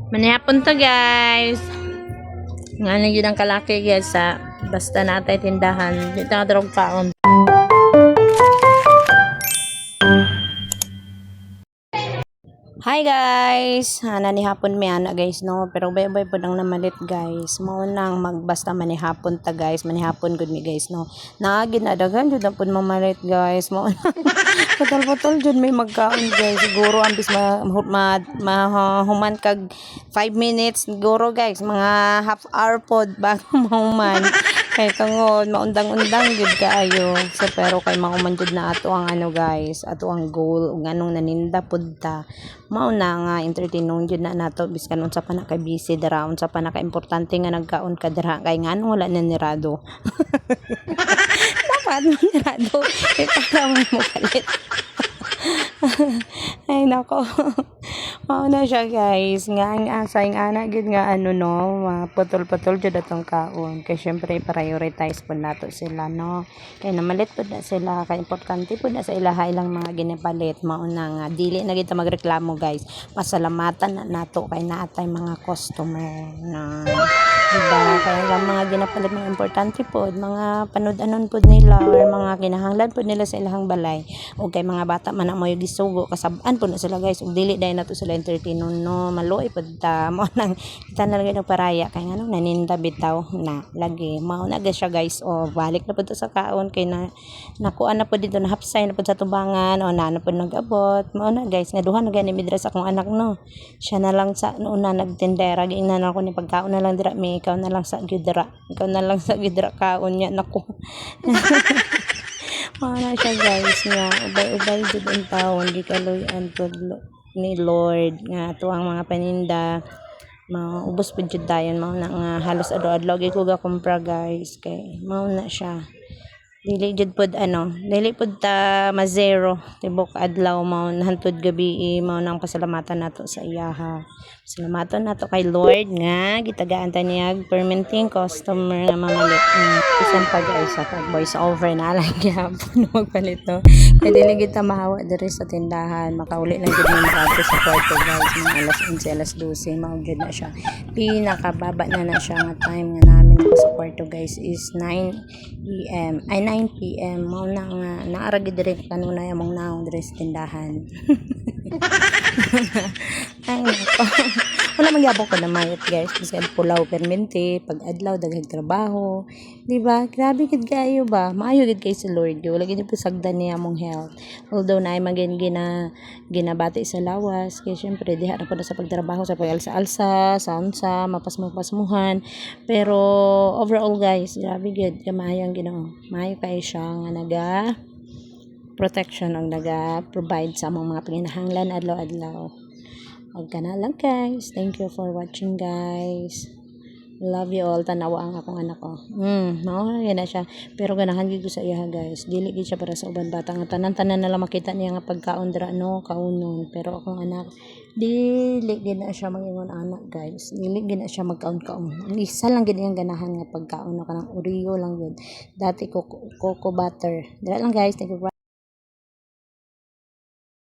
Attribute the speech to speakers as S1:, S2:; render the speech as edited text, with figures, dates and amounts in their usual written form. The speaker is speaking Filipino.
S1: Manihapon to guys. Nga na yun ang kalaki guys sa basta natay tindahan. Dito nga drog kaon. Hi guys! Nanihapon may ana guys no. Pero bay-bay po nang namalit guys. Mao nang magbasta manihapon ta guys. Manihapon good mi guys no. Ginadagan jud na pud mamalit guys. Mao putol-putol jud may magkaon guys. Siguro ambis human kag 5 minutes siguro guys. Mga half hour pod bago mahuman. Kay tungod maundang-undang jud kaayo. So pero kay mahuman jud na ato ang ano guys, ato ang goal ug anong naninda pud ta. Mao na nga entertainon jud na nato biskan unsa pa na kay busy dira, unsa pa na ka importante nga nagkaon ka dira kay ngano wala na nirado. Dapat nirado kay para mo kalit. Ay nako. Mao na siya guys, nga ang asay nga na gid nga ano no, putol-putol jud atong kaon. Kay syempre prioritize pud nato sila no. Kay namalit pud na sila, kay importante pud na sa ilaha ilang mga ginipalit. Mao na nga dili na kita magreklamo guys. Pasalamatan na nato kay naatay mga customer na diba? Kaya lang mga ginapalit mga importante pud, mga panud-anon pud nila or mga kinahanglan pud nila sa ilahang balay. O kay mga bata man na mo gisugo kasab-an pud na sila guys. Ug dili dai nato sila entertainon no, maluoy pud ta mo nang kita na lagi nagparaya kay ngano naninda bitaw na lagi mao na siya guys. O balik na pud sa kaon kay na nakuan na pud dito na hapsay na pud sa tubangan o na pud nag-abot. Mao na guys nga duha na gani midra sa akong anak no. Siya na lang sa una nagtindera giingnan ako ni pagkaon na lang dira mi ikaw na lang sa gidra. Ikaw na lang sa gidra kaon nya nako. Mao na siya guys nga ubay-ubay jud ang taon di kaluyan pud ni Lord nga ato ang mga paninda maubos pud jud dayon. Mao na nga halos adlaw-adlaw gyud ko ga kumpra guys kay mao na siya dili jud pud dili pud ta ma-zero tibok adlaw mao hantod gabi mao nang pasalamatan nato sa iyaha. Salamatan nato kay Lord nga gitagaan ta niya permanent customer nga mamalit. Isan pa guys sa pag voice over na lang gyapon magpalit no. Kay dili gid ta mahawa diri sa tindahan, makauli lang gid mi makadto sa kwarto guys mga alas 11 alas 12 mao gid na siya. Pinakababa na siya nga time nga namin ko sa kwarto guys is 9 p.m. Mao na nga naara gid diri kanunay among naong diri sa tindahan. Ay nako. Wala magyabong ko na mayot guys. Bisan pulaw permente, pag adlaw daghang trabaho. Di ba? Grabe gid kayo ba? Maayo gid kay si Lord. Wala gid pisagdan niya among health. Although naay magin ginabati sa lawas, kay syempre diha na pud sa pagtrabaho sa pagalsa-alsa, sa unsa, mapasmuhan. Pero overall guys, grabe gid kamaayo ang Ginoo. Maayo kay siya nga naga protection ang naga-provide sa among mga panginahanglan adlaw-adlaw. Huwag ka na lang guys. Thank you for watching guys. Love you all. Tanawa ang akong anak ko. Yan na siya. Pero ganahan gid ko sa iya guys. Dili gid siya para sa uban bata nga tanan-tanan na lang makita niya nga pagkaon dira no kaunon. Pero akong anak dili gid na siya mangingon anak guys. Dili gid na siya magkaon-kaon. Ang isa lang gid ang ganahan nga pagkaon no kanang Oreo lang gid. Dati coco butter. Dira lang guys. Thank you.